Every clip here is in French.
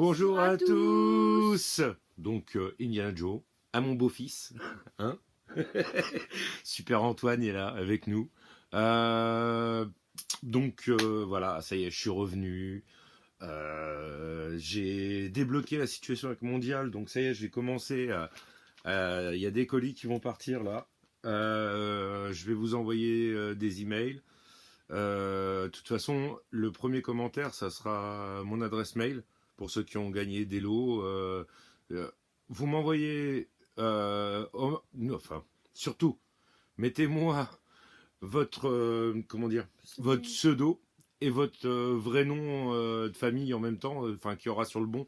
Bonjour à tous. Donc Indiana Joe, à mon beau-fils, hein. Super Antoine est là avec nous. Voilà, ça y est, je suis revenu. J'ai débloqué la situation avec Mondial, donc ça y est, j'ai commencé. Il y a des colis qui vont partir là. Je vais vous envoyer des emails. De toute façon, le premier commentaire, ça sera mon adresse mail pour ceux qui ont gagné des lots. Vous m'envoyez, surtout, mettez-moi votre, votre pseudo et votre vrai nom de famille en même temps, qui aura sur le bon.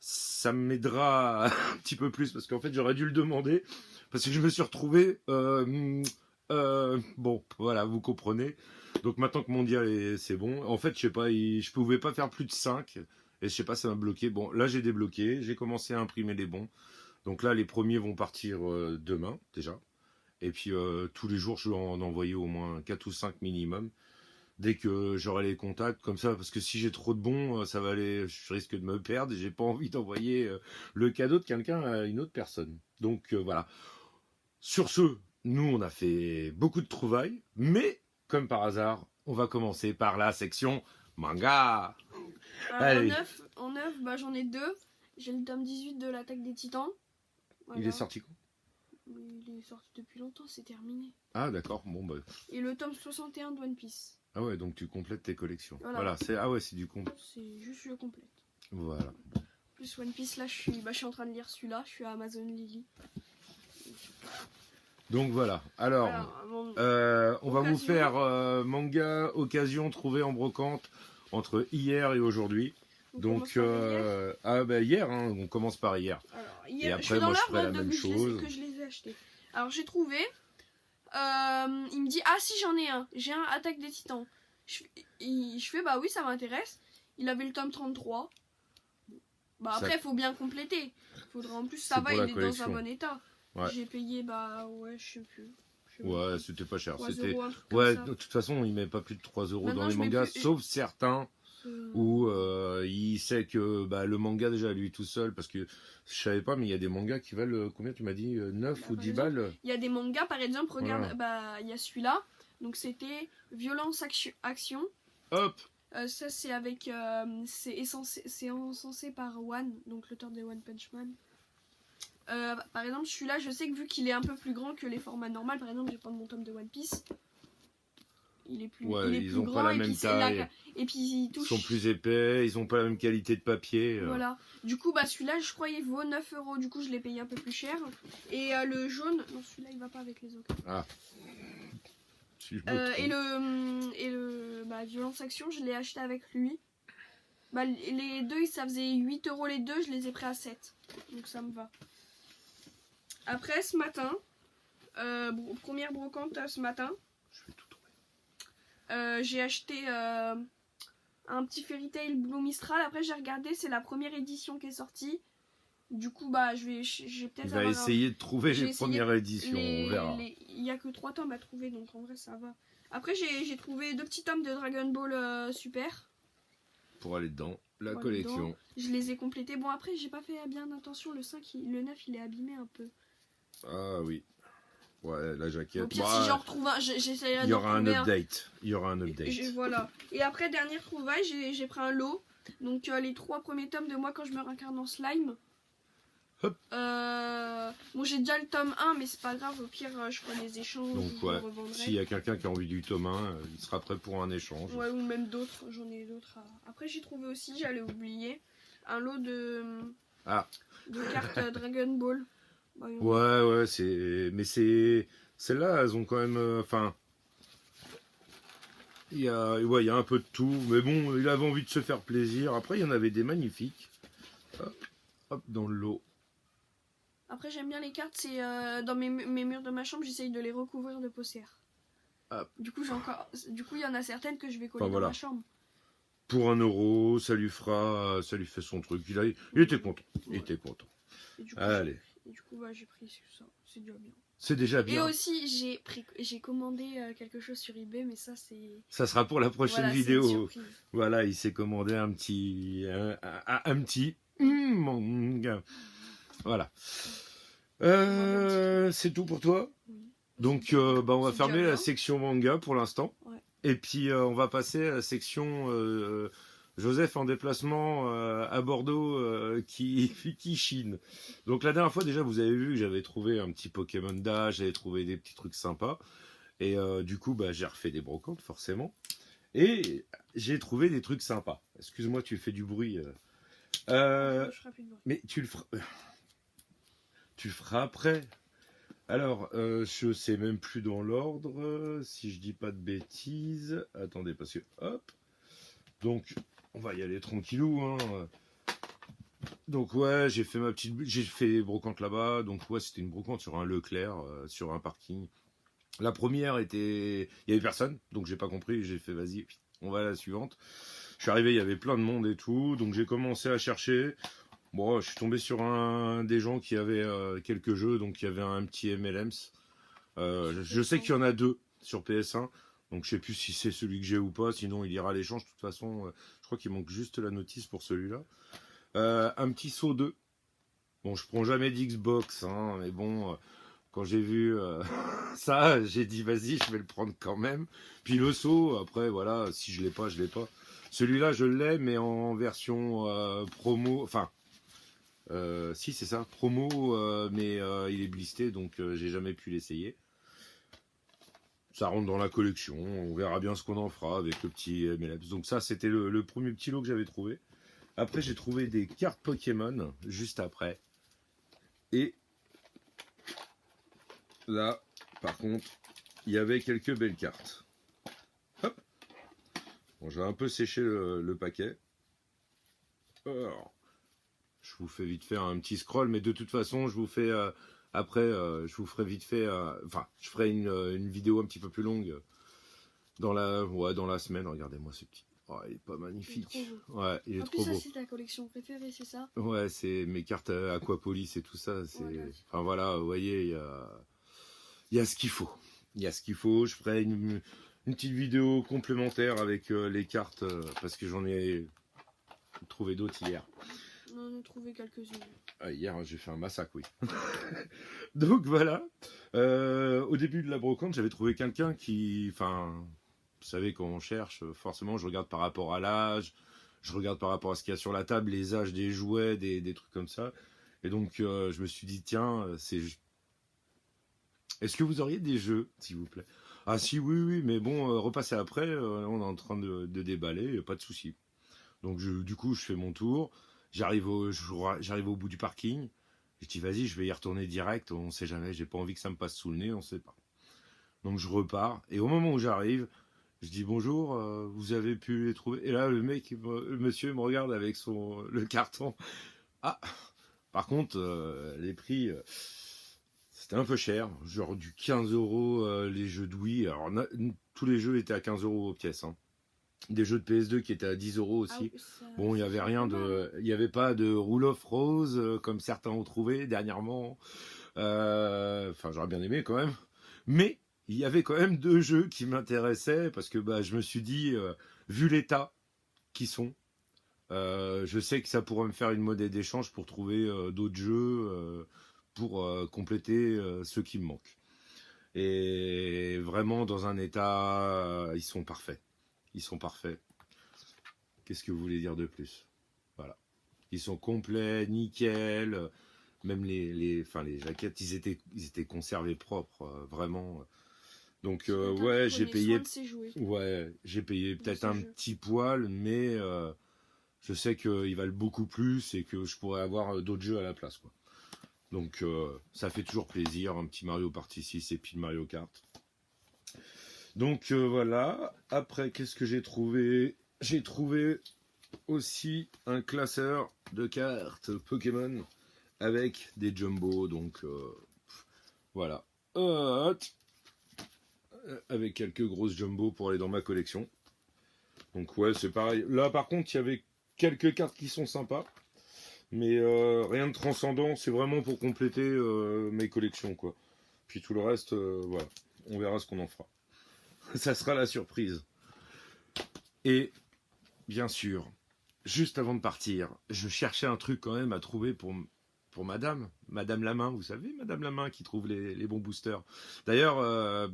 Ça m'aidera un petit peu plus parce qu'en fait, j'aurais dû le demander parce que je me suis retrouvé. Bon, voilà, vous comprenez. Donc maintenant que Mondial c'est bon, en fait je sais pas, je pouvais pas faire plus de 5 et je sais pas, ça m'a bloqué. Bon, là j'ai débloqué, j'ai commencé à imprimer les bons. Donc là les premiers vont partir demain déjà. Et puis tous les jours je vais en envoyer au moins 4 ou 5 minimum dès que j'aurai les contacts comme ça, parce que si j'ai trop de bons, ça va aller, je risque de me perdre et j'ai pas envie d'envoyer le cadeau de quelqu'un à une autre personne. Donc voilà. Sur ce, nous on a fait beaucoup de trouvailles, mais comme par hasard, on va commencer par la section manga. Allez. En neuf, j'en ai deux. J'ai le tome 18 de l'Attaque des Titans. Voilà. Il est sorti quand? Il est sorti depuis longtemps, c'est terminé. Ah d'accord, bon bah. Et le tome 61 de One Piece. Ah ouais, donc tu complètes tes collections. Voilà, c'est du compte. C'est juste je complète. Voilà. Plus One Piece, là je suis en train de lire celui-là, je suis à Amazon Lily. Donc voilà, alors on va vous faire manga occasion trouvée en brocante entre hier et aujourd'hui. Donc hier, hein, on commence par hier. Alors, hier et après moi je ferai la même chose. Que je les ai achetés. Alors j'ai trouvé, il me dit ah si j'en ai un, j'ai un Attaque des Titans. Je fais bah oui ça m'intéresse. Il avait le tome 33. Bah après il faut bien compléter. Faudra en plus ça va, il est dans un bon état. Ouais. J'ai payé, je sais plus. Ouais, c'était pas cher. C'était... de toute façon, il met pas plus de 3 € maintenant, dans les mangas, sauf certains où il sait que le manga, déjà, lui tout seul, parce que je savais pas, mais il y a des mangas qui valent, combien tu m'as dit, 9 ou 10 balles. Il y a des mangas, par exemple, regarde, il y a celui-là, donc c'était Violence Action. Hop! Ça, c'est avec. C'est encensé par One, donc l'auteur de One Punch Man. Par exemple, celui-là, je sais que vu qu'il est un peu plus grand que les formats normaux, par exemple, je vais prendre mon tome de One Piece. Il est plus, ils ont pas la même taille. Et puis il touche. Ils sont plus épais, ils ont pas la même qualité de papier. Voilà. Du coup, celui-là, je crois, il vaut 9 €. Du coup, je l'ai payé un peu plus cher. Et le jaune, non, celui-là, il va pas avec les autres. Ah. Et le Violence Action, je l'ai acheté avec lui. Les deux, ça faisait 8 € les deux, je les ai pris à 7. Donc ça me va. Après, ce matin, première brocante ce matin, je vais tout trouver. J'ai acheté un petit Fairy Tail Blue Mistral. Après, j'ai regardé, c'est la première édition qui est sortie. Du coup, j'ai peut-être. Il va essayer de trouver les premières éditions, on verra. Il n'y a que 3 tomes à trouver, donc en vrai, ça va. Après, j'ai trouvé 2 petits tomes de Dragon Ball Super. Pour aller dans la collection. Je les ai complétés. Bon, après, j'ai pas fait bien attention. Le 5, le 9, il est abîmé un peu. Ah oui. Ouais, la jaquette. Donc, si j'en retrouve un, j'essaierai de Il y aura un update. Il y aura un update. Voilà. Et après, dernière trouvaille, j'ai pris un lot. Donc, les 3 premiers tomes de Moi quand je me réincarne en slime. Hop. Bon, j'ai déjà le tome 1, mais c'est pas grave. Au pire, je ferai les échanges. Donc, ouais. S'il y a quelqu'un qui a envie du tome 1, il sera prêt pour un échange. Ouais, ou même d'autres. J'en ai d'autres. Après, j'ai trouvé aussi, j'allais oublier, un lot de cartes Dragon Ball. Ouais, mais celles-là, elles ont quand même, il y a un peu de tout, mais bon, il avait envie de se faire plaisir. Après, il y en avait des magnifiques. Hop, dans le lot. Après, j'aime bien les cartes, c'est dans mes murs de ma chambre, j'essaye de les recouvrir de poussière. Du coup, il y en a certaines que je vais coller dans ma chambre. Pour 1 €, ça lui fait son truc. Il était content. Il était content. Et du coup, allez. Et du coup, bah, j'ai pris ça. C'est déjà bien. C'est déjà Et bien. aussi, j'ai commandé quelque chose sur eBay, mais ça, c'est. Ça sera pour la prochaine Voilà, c'est une vidéo. surprise. Voilà, il s'est commandé un petit manga. Voilà. C'est tout pour toi. Oui. Donc, bah, on va C'est fermer déjà la bien. section manga pour l'instant. Ouais. Et puis, on va passer à la section Joseph en déplacement à Bordeaux qui chine. Donc, la dernière fois, déjà, vous avez vu que j'avais trouvé un petit Pokémon d'âge, j'avais trouvé des petits trucs sympas. Et du coup, bah, j'ai refait des brocantes, forcément. Et j'ai trouvé des trucs sympas. Excuse-moi, tu fais du bruit. Je ferai plus de bruit. Mais tu le feras après. Alors, je sais même plus dans l'ordre, si je dis pas de bêtises. Attendez, parce que hop. Donc, on va y aller tranquillou. Hein. Donc ouais, j'ai fait des brocantes là-bas. Donc ouais, c'était une brocante sur un Leclerc, sur un parking. La première était, il y avait personne, donc j'ai pas compris. J'ai fait vas-y, on va à la suivante. Je suis arrivé, il y avait plein de monde et tout, donc j'ai commencé à chercher. Bon, je suis tombé sur des gens qui avaient quelques jeux, donc il y avait un petit MLMs. Je sais qu'il y en a 2 sur PS1, donc je sais plus si c'est celui que j'ai ou pas, sinon il ira à l'échange. De toute façon, je crois qu'il manque juste la notice pour celui-là. Un petit saut 2. Bon, je prends jamais d'Xbox, hein, mais bon, quand j'ai vu ça, j'ai dit vas-y, je vais le prendre quand même. Puis le saut, après, voilà, si je l'ai pas, je l'ai pas. Celui-là, je l'ai, mais en version promo, enfin, si c'est ça, promo, mais il est blisté, donc j'ai jamais pu l'essayer. Ça rentre dans la collection, on verra bien ce qu'on en fera avec le petit MLMs. Donc ça, c'était le premier petit lot que j'avais trouvé. Après, j'ai trouvé des cartes Pokémon, juste après. Et là, par contre, il y avait quelques belles cartes. Hop. Bon, je vais un peu sécher le paquet. Alors, je vous fais vite faire un petit scroll, mais de toute façon, je vous fais après, je vous ferai vite fait, enfin, je ferai une vidéo un petit peu plus longue dans la semaine. Regardez-moi ce petit. Oh, il est pas magnifique. Il est trop beau. Ouais, il est En trop plus, beau. ça, c'est ta collection préférée, c'est ça? Ouais, c'est mes cartes Aquapolis et tout ça. Voilà. Enfin voilà, vous voyez, il y a ce qu'il faut. Il y a ce qu'il faut. Je ferai une petite vidéo complémentaire avec les cartes parce que j'en ai trouvé d'autres hier. On en a trouvé quelques-unes. Ah, hier, j'ai fait un massacre, oui. Donc voilà. Au début de la brocante, j'avais trouvé quelqu'un qui, enfin, vous savez, quand on cherche, forcément, je regarde par rapport à l'âge, je regarde par rapport à ce qu'il y a sur la table, les âges des jouets, des trucs comme ça. Et donc, je me suis dit, tiens, est-ce que vous auriez des jeux, s'il vous plaît? Ah si, oui, oui, mais bon, repassez après, on est en train de déballer, pas de souci. Donc, du coup, je fais mon tour, j'arrive au bout du parking, je dis, vas-y, je vais y retourner direct, on sait jamais, j'ai pas envie que ça me passe sous le nez, on sait pas. Donc, je repars, et au moment où j'arrive, je dis bonjour, vous avez pu les trouver? Et là, le monsieur me regarde avec le carton. Ah, par contre, les prix, c'était un peu cher, genre du 15 € les jeux de Wii. Alors, tous les jeux étaient à 15 € aux pièces. Hein. Des jeux de PS2 qui étaient à 10 € aussi. Bon, il y avait rien de, il y avait pas de Rule of Rose comme certains ont trouvé dernièrement. Enfin, j'aurais bien aimé quand même. Mais il y avait quand même 2 jeux qui m'intéressaient parce que bah, je me suis dit, vu l'état qui sont, je sais que ça pourrait me faire une monnaie d'échange pour trouver d'autres jeux pour compléter ceux qui me manquent. Et vraiment dans un état, ils sont parfaits. Ils sont parfaits. Qu'est-ce que vous voulez dire de plus? Voilà. Ils sont complets, nickel. Même les jaquettes, ils étaient conservés propres, vraiment. Donc ouais, j'ai payé. Ouais, j'ai payé peut-être un petit poil, mais je sais qu'ils valent beaucoup plus et que je pourrais avoir d'autres jeux à la place, quoi. Donc ça fait toujours plaisir, un petit Mario Party 6 et puis le Mario Kart. Donc voilà. Après, qu'est-ce que j'ai trouvé? J'ai trouvé aussi un classeur de cartes Pokémon avec des jumbo. Donc voilà. Avec quelques grosses jumbo pour aller dans ma collection. Donc ouais, c'est pareil. Là par contre, il y avait quelques cartes qui sont sympas. Mais rien de transcendant, c'est vraiment pour compléter mes collections, quoi. Puis tout le reste, voilà, on verra ce qu'on en fera. Ça sera la surprise. Et bien sûr, juste avant de partir, je cherchais un truc quand même à trouver pour Madame Lamain, vous savez, Madame Lamain qui trouve les bons boosters. D'ailleurs,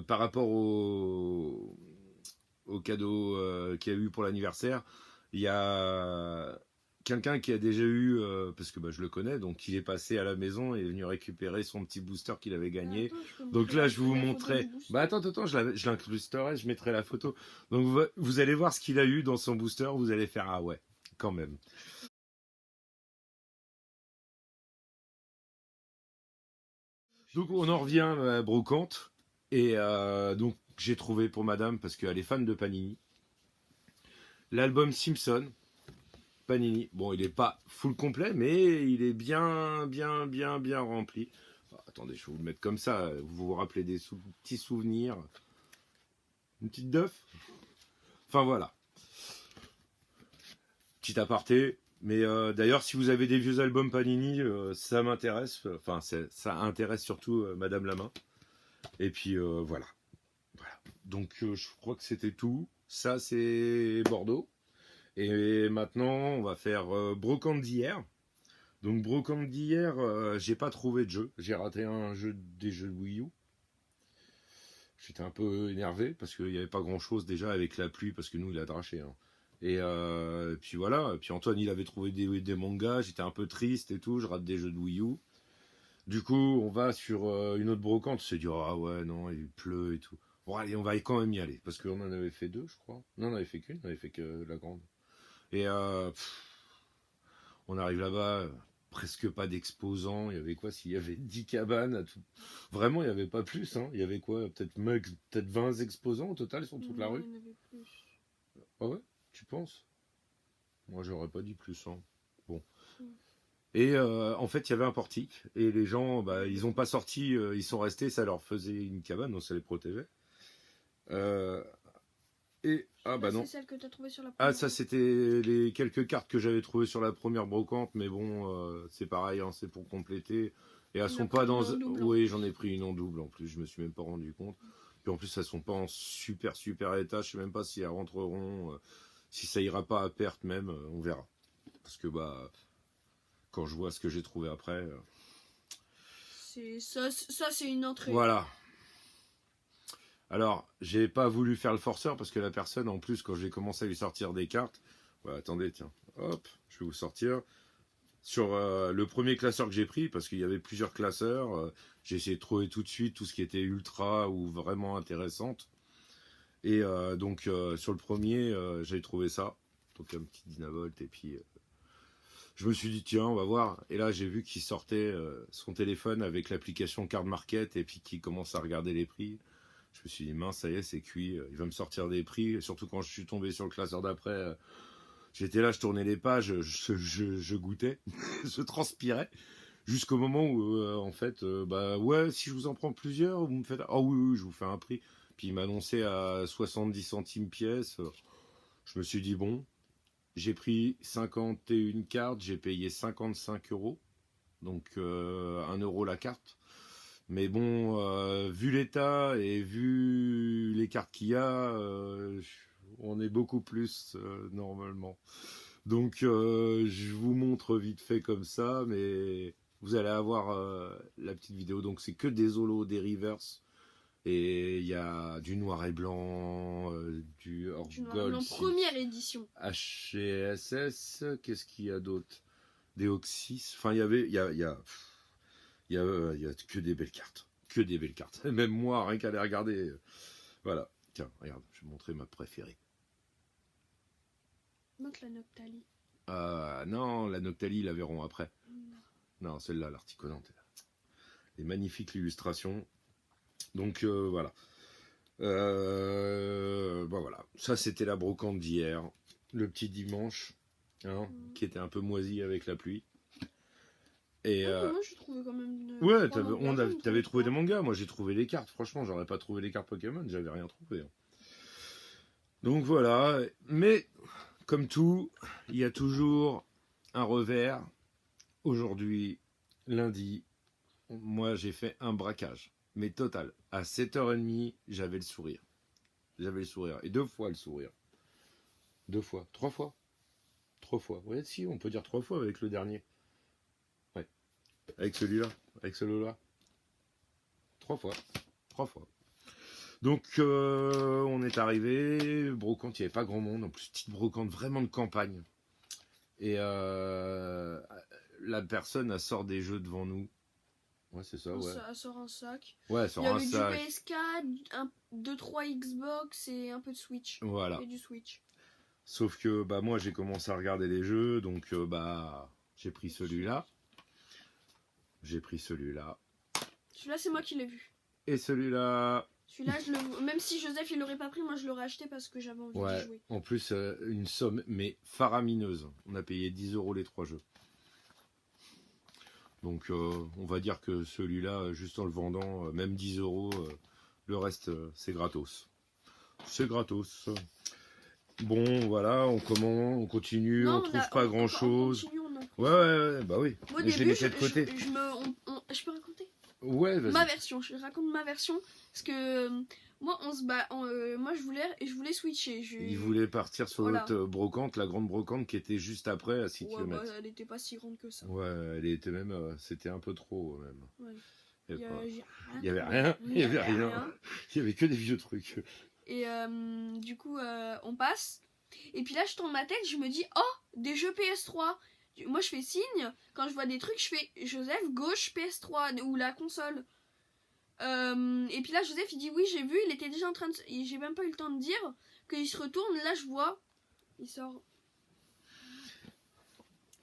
par rapport au cadeau qu'il y a eu pour l'anniversaire, il y a quelqu'un qui a déjà eu, parce que bah, je le connais, donc il est passé à la maison et est venu récupérer son petit booster qu'il avait gagné. Attends, je peux Donc montrer là, je vous la photo montrais. du booster. Bah attends, je l'incrusterai, je mettrai la photo. Donc vous allez voir ce qu'il a eu dans son booster, vous allez faire ah ouais, quand même. Donc on en revient à la brocante et donc j'ai trouvé pour Madame parce qu'elle est fan de Panini l'album Simpson. Panini. Bon, il n'est pas full complet, mais il est bien rempli. Ah, attendez, je vais vous le mettre comme ça. Vous vous rappelez des petits souvenirs. Une petite dœuf. Enfin voilà. Petit aparté. Mais d'ailleurs, si vous avez des vieux albums Panini, ça m'intéresse. Enfin, ça intéresse surtout Madame Lamain. Et puis voilà. Voilà. Donc je crois que c'était tout. Ça, c'est Bordeaux. Et maintenant, on va faire brocante d'hier. Donc brocante d'hier, j'ai pas trouvé de jeu. J'ai raté des jeux de Wii U. J'étais un peu énervé parce qu'il n'y avait pas grand chose déjà avec la pluie parce que nous il a draché. Hein. Et puis voilà. Et puis Antoine il avait trouvé des mangas. J'étais un peu triste et tout. Je rate des jeux de Wii U. Du coup on va sur une autre brocante. On s'est dit ah ouais non il pleut et tout. Bon allez on va quand même y aller parce qu'on en avait fait deux je crois. Non on en avait fait qu'une. On avait fait que la grande. Et on arrive là-bas, presque pas d'exposants. Il y avait quoi s'il y avait 10 cabanes à tout. Vraiment, il n'y avait pas plus. Hein. Il y avait quoi peut-être 20 exposants au total sur toute la Non, rue. il y en avait plus. Ah ouais. Tu penses? Moi, j'aurais pas dit plus. Hein. Bon. Mm. Et en fait, il y avait un portique. Et les gens, bah, ils n'ont pas sorti. Ils sont restés. Ça leur faisait une cabane, donc ça les protégeait. Euh, ah bah Là, non. c'est celle que tu as trouvée sur la Ah, première. ça, c'était les quelques cartes que j'avais trouvées sur la première brocante, mais bon, c'est pareil, hein, c'est pour compléter. Et elles On a sont pris pas une dans. en double, en Oui, plus. j'en ai pris une en double en plus, je me suis même pas rendu compte. Puis en plus, elles sont pas en super état, je sais même pas si elles rentreront, si ça ira pas à perte même, on verra. Parce que bah, quand je vois ce que j'ai trouvé après. Ça c'est une entrée. Voilà. Alors, j'ai pas voulu faire le forceur parce que la personne, en plus, quand j'ai commencé à lui sortir des cartes, ouais, attendez, tiens, hop, je vais vous sortir. Sur le premier classeur que j'ai pris, parce qu'il y avait plusieurs classeurs, j'ai essayé de trouver tout de suite tout ce qui était ultra ou vraiment intéressante. Et donc sur le premier, j'ai trouvé ça. Donc un petit Dynavolt. Et puis je me suis dit, tiens, on va voir. Et là, j'ai vu qu'il sortait son téléphone avec l'application Card Market et puis qu'il commence à regarder les prix. Je me suis dit, mince, ça y est, c'est cuit. Il va me sortir des prix. Et surtout quand je suis tombé sur le classeur d'après. J'étais là, je tournais les pages, je goûtais, je transpirais, jusqu'au moment où, en fait, bah ouais, si je vous en prends plusieurs, vous me faites, ah oui, je vous fais un prix. Puis il m'annonçait à 70 centimes pièce. Je me suis dit, bon, j'ai pris 51 cartes, j'ai payé 55 euros, donc 1 euro la carte. Mais bon, vu l'état et vu les cartes qu'il y a, on est beaucoup plus normalement. Donc je vous montre vite fait comme ça, mais vous allez avoir la petite vidéo. Donc c'est que des holos, des reverse. Et il y a du noir et blanc, du hors Du noir et gold, blanc, première édition. HSS, qu'est-ce qu'il y a d'autre? Des Oxys. Enfin, il y a que des belles cartes. Que des belles cartes. Même moi, rien qu'à les regarder. Voilà. Tiens, regarde, je vais montrer ma préférée. Montre la Noctali. Non, la Noctali, ils la verront après. Non, celle-là, l'articulante. Les magnifiques illustrations. Donc, voilà. Bon, voilà. Ça, c'était la brocante d'hier. Le petit dimanche, hein, qui était un peu moisi avec la pluie. Et, Moi j'ai trouvé quand même. ouais, t'avais trouvé des mangas. Moi, j'ai trouvé les cartes. Franchement, j'aurais pas trouvé les cartes Pokémon. J'avais rien trouvé. Hein. Donc voilà. Mais, comme tout, il y a toujours un revers. Aujourd'hui, lundi, moi j'ai fait un braquage. Mais total. À 7h30, j'avais le sourire. J'avais le sourire. Et 2 fois le sourire. 2 fois. 3 fois. 3 fois. Ouais, si, on peut dire 3 fois avec le dernier. Ouais. Avec celui-là. Avec celui-là. 3 fois. 3 fois. Donc, on est arrivé. Brocante, il n'y avait pas grand monde. En plus, petite brocante vraiment de campagne. Et la personne, elle sort des jeux devant nous. Ouais, c'est ça, ouais. Ça sort un sac. Ouais, elle Il sort y un avait sac. du PS4, 2-3 Xbox et un peu de Switch. Voilà. Et du Switch. Sauf que bah moi j'ai commencé à regarder les jeux, donc bah j'ai pris celui-là. J'ai pris celui-là. Celui-là, c'est moi qui l'ai vu. Et celui-là. Celui-là, même si Joseph il l'aurait pas pris, moi je l'aurais acheté parce que j'avais envie d'y Ouais. jouer. En plus, une somme mais faramineuse. On a payé 10 € les 3 jeux. Donc on va dire que celui-là, juste en le vendant, même 10 €, le reste c'est gratos. C'est gratos. Bon, voilà, on continue, Non, on trouve pas grand chose. On continue, on en trouve. Ouais, bah oui. Moi, au Mais je les début, mettais de côté. je peux raconter Ouais, vas-y. ma version. Je raconte ma version parce que moi, moi, je voulais switcher. Il voulait partir sur Voilà. l'autre brocante, la grande brocante qui était juste après à 6 Ouais, km. bah, elle était pas si grande que ça. Ouais, elle était même, c'était un peu trop même. Ouais. Il y avait Il il y avait rien, il y avait rien. Il y avait que des vieux trucs. Et du coup, on passe. Et puis là, je tourne ma tête, je me dis, oh, des jeux PS3. Moi, je fais signe. Quand je vois des trucs, je fais Joseph, gauche PS3 ou la console. Et puis là, Joseph, il dit oui, j'ai vu. Il était déjà en train de. J'ai même pas eu le temps de dire qu'il se retourne. Là, je vois. Il sort.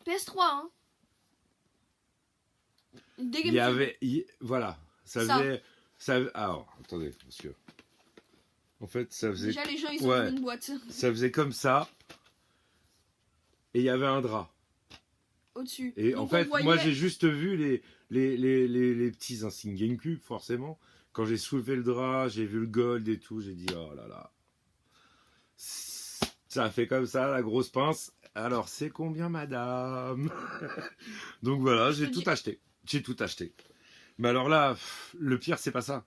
PS3, hein. Des Il y avait, voilà, ça faisait, alors, attendez, parce que, en fait, ça faisait, Déjà, les gens, ils ont ouais, une boîte. ça faisait comme ça, et il y avait un drap. Au-dessus. Et Donc, en fait, on voyait... moi, j'ai juste vu les petits insignes GameCube, forcément. Quand j'ai soulevé le drap, j'ai vu le gold et tout, j'ai dit, oh là là. Ça a fait comme ça, la grosse pince. Alors, c'est combien, madame? Donc voilà, j'ai tout acheté. J'ai tout acheté. Mais alors là, le pire, c'est pas ça.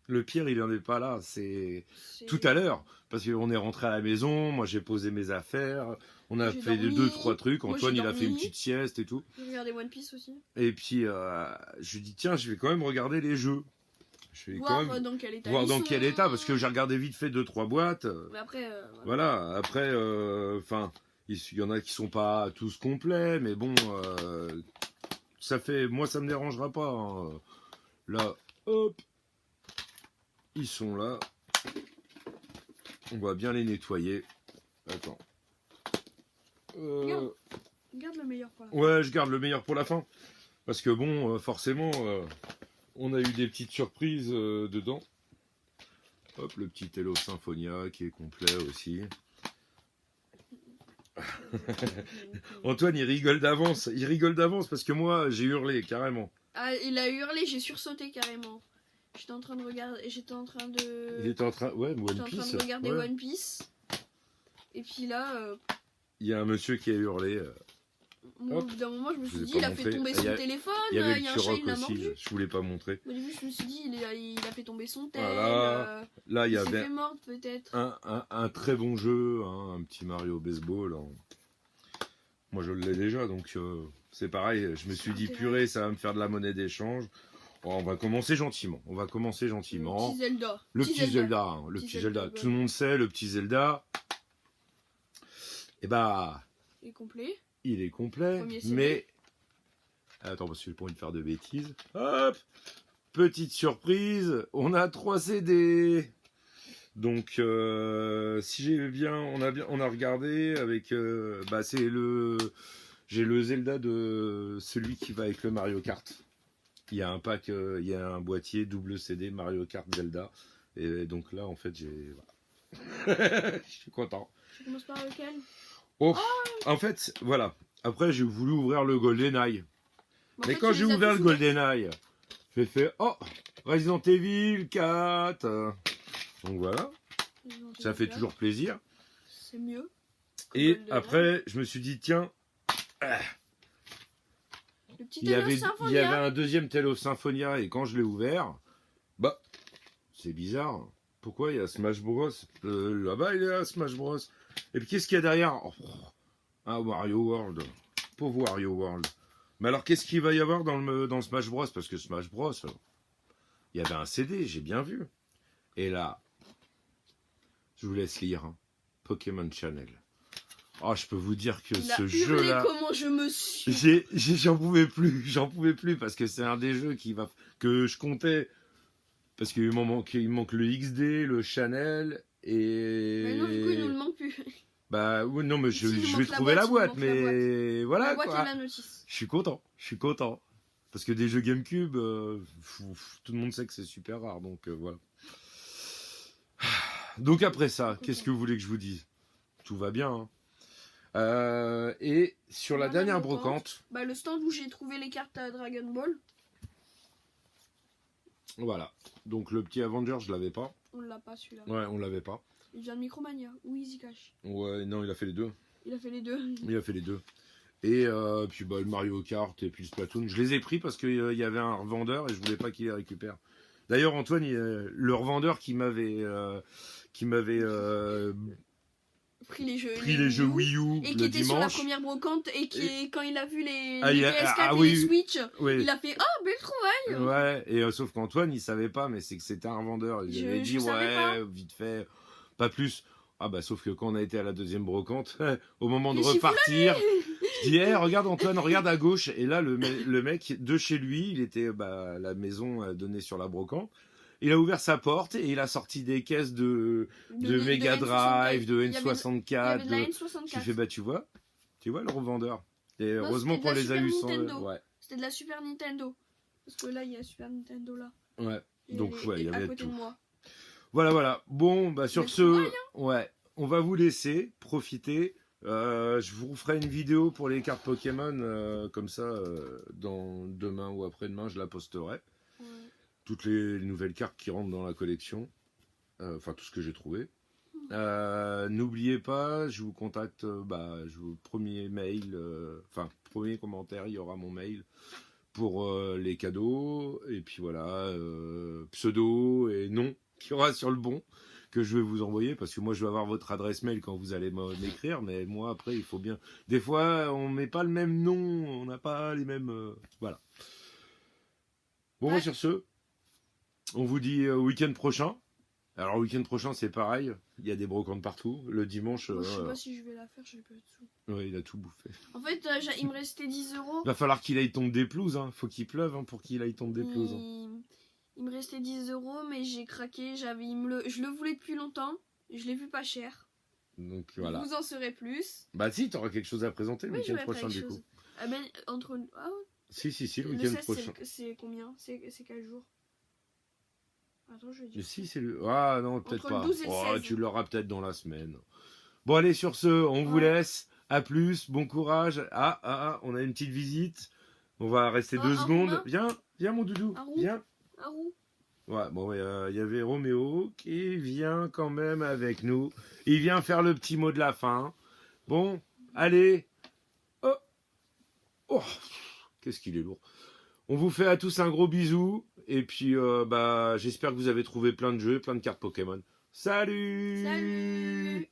Le pire, il en est pas là. C'est tout à l'heure. Parce qu'on est rentré à la maison, moi j'ai posé mes affaires, on a fait dormi. 2-3 trucs. Moi, Antoine, j'ai il a fait dormi. une petite sieste et tout. J'ai regardé One Piece aussi. Et puis, je lui dis, tiens, je vais quand même regarder les jeux. Je vais Voir quand même dans quel état voir ils dans sont. quel état, parce que j'ai regardé vite fait 2-3 boîtes. Mais après, Voilà, après, enfin, il y en a qui sont pas tous complets, mais bon, ça fait, moi ça me dérangera pas. Hein. Là, hop, ils sont là. On va bien les nettoyer. Attends. Garde le meilleur pour la fin. Ouais, je garde le meilleur pour la fin. Parce que bon, forcément, on a eu des petites surprises dedans. Hop, le petit Hello Symphonia qui est complet aussi. Antoine, il rigole d'avance. Il rigole d'avance parce que moi, j'ai hurlé carrément. Ah, il a hurlé, j'ai sursauté carrément. J'étais en train de regarder, Il était en train, ouais, One j'étais en Piece. train de regarder Ouais. One Piece. Et puis là, Il y a un monsieur qui a hurlé. moi, au Hop. bout d'un moment, je me Je suis vous ai dit, pas il a fait montré. tomber Il son y a- téléphone, Il y avait il y le a un chat, Turok il l'a aussi. mordu. Je voulais pas montrer. Au début, je me suis dit, il a fait tomber son tel. Voilà. Là, il y il s'est avait fait mordre peut-être. un très bon jeu, hein, un petit Mario Baseball. Hein. Moi, je l'ai déjà, donc c'est pareil. Je me suis dit, purée, ça va me faire de la monnaie d'échange. Bon, on va commencer gentiment. On va commencer Le gentiment. petit Zelda. Le petit Zelda, hein, le Petit petit Zelda, Zelda. ouais. Tout le monde sait, le petit Zelda. Et bah, Il est complet. il est complet, Premier CD. mais attends, parce que j'ai pas envie de faire de bêtises. Hop, petite surprise, on a 3 CD. Donc, si j'ai bien, on a regardé avec, bah c'est j'ai le Zelda de celui qui va avec le Mario Kart. Il y a un pack, il y a un boîtier double CD Mario Kart Zelda. Et donc là, en fait, j'ai, voilà. Je suis content. Tu commences par lequel? Oh, en fait, voilà. Après, j'ai voulu ouvrir le GoldenEye. En Mais fait, quand tu j'ai les as ouvert tous le GoldenEye, j'ai fait oh, Resident Evil 4. Donc voilà, ouverts. ça fait toujours plaisir. C'est mieux. que Et GoldenEye. après, je me suis dit tiens, Le petit il y avait Symphonia. un deuxième Tale of Symphonia et quand je l'ai ouvert, bah, c'est bizarre. Pourquoi il y a Smash Bros là-bas, il y a Smash Bros. Et puis qu'est-ce qu'il y a derrière? Ah, Wario World. Pauvre Wario World. Mais alors, qu'est-ce qu'il va y avoir dans le Smash Bros? Parce que Smash Bros, il y avait un CD, j'ai bien vu. Et là, je vous laisse lire. Hein. Pokémon Channel. Oh, je peux vous dire que Il a ce hurlé jeu-là... comment je me suis. J'en pouvais plus parce que c'est un des jeux que je comptais parce qu'il il manque le XD, le Channel et... Mais non, du coup, il nous le manque plus. Bah oui, non, mais Si, il je manque vais la trouver la boîte, boîte, il manque la mais voilà La boîte quoi. et la notice. Je suis content. Parce que des jeux GameCube, tout le monde sait que c'est super rare, donc voilà. Donc après ça, qu'est-ce que vous voulez que je vous dise? Tout va bien. Hein. Et sur la dernière brocante, bah, le stand où j'ai trouvé les cartes à Dragon Ball, voilà. Donc le petit Avenger, je l'avais pas. on l'a pas celui-là. Ouais, on l'avait pas. Il vient de Micromania ou Easy Cash. Ouais, non, il a fait les deux. Il a fait les deux. Il a fait les deux. Et puis bah, le Mario Kart et puis le Splatoon, je les ai pris parce qu'il y avait un revendeur et je voulais pas qu'il les récupère. D'ailleurs, Antoine, le revendeur qui m'avait Pris les jeux Wii U et qui le était sur la dimanche. première brocante et quand il a vu les Ah, PS4 et oui, les Switch, oui. il a fait oh belle trouvaille. Ouais, et sauf qu'Antoine, il savait pas, mais c'est que c'était un revendeur. Il avait dit, savais pas. vite fait, pas plus. Ah bah, sauf que quand on a été à la deuxième brocante, au moment de Mais repartir, je dis, regarde Antoine, regarde à gauche. Et là, le mec de chez lui, il était, la maison donnée sur la brocante. Il a ouvert sa porte et il a sorti des caisses de Mega Drive, de N64. Il y avait de la N64. Tu fais, bah, tu vois le revendeur. Et Non, heureusement c'était qu'on de la les a Super eu sans. Nintendo. Ouais. C'était de la Super Nintendo. Parce que là, il y a Super Nintendo là. Ouais. Et Donc, ouais, il y à avait côté tout. de moi. Voilà. Bon, bah, sur Mais ce, trouvaille, ouais, on va vous laisser profiter. Je vous ferai une vidéo pour les cartes Pokémon, comme ça, demain ou après-demain, je la posterai. Ouais. Toutes les nouvelles cartes qui rentrent dans la collection. Enfin, tout ce que j'ai trouvé. N'oubliez pas, je vous contacte, premier mail, premier commentaire, il y aura mon mail pour les cadeaux. Et puis voilà, pseudo et nom qu'il y aura sur le bon que je vais vous envoyer, parce que moi je vais avoir votre adresse mail quand vous allez m'écrire, mais moi après il faut bien... Des fois on met pas le même nom, on n'a pas les mêmes... Voilà. Bon, Ouais. sur ce, on vous dit week-end prochain. Alors, le week-end prochain, c'est pareil. Il y a des brocantes partout. Le dimanche. Moi, je sais pas si je vais la faire, j'ai pas de sous. Ouais, il a tout bouffé. En fait, il me restait 10 euros. Va falloir qu'il aille tomber des pelouses. Hein. Faut qu'il pleuve pour qu'il aille tomber des pelouses. Il me restait 10 euros, mais j'ai craqué. Je le voulais depuis longtemps. Je l'ai vu pas cher. Donc voilà. Vous en saurez plus. Bah si, t'auras quelque chose à présenter le Oui, week-end prochain du coup. Ah ben, entre... Ah, Si, le le week-end 16, prochain. c'est combien? C'est quel jour? Attends, je vais dire. Si, c'est le... Ah non, peut-être Entre le pas. 12 et le 16. Tu l'auras peut-être dans la semaine. Bon, allez, sur ce, on vous laisse. À plus, bon courage. On a une petite visite. On va rester 2 secondes. Viens mon doudou. Viens. Un roux. Ouais, bon, il y avait Roméo qui vient quand même avec nous. Il vient faire le petit mot de la fin. Bon, allez. Oh, qu'est-ce qu'il est lourd. On vous fait à tous un gros bisou. Et puis, j'espère que vous avez trouvé plein de jeux, plein de cartes Pokémon. Salut! Salut!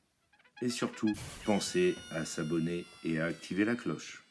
Et surtout, pensez à s'abonner et à activer la cloche.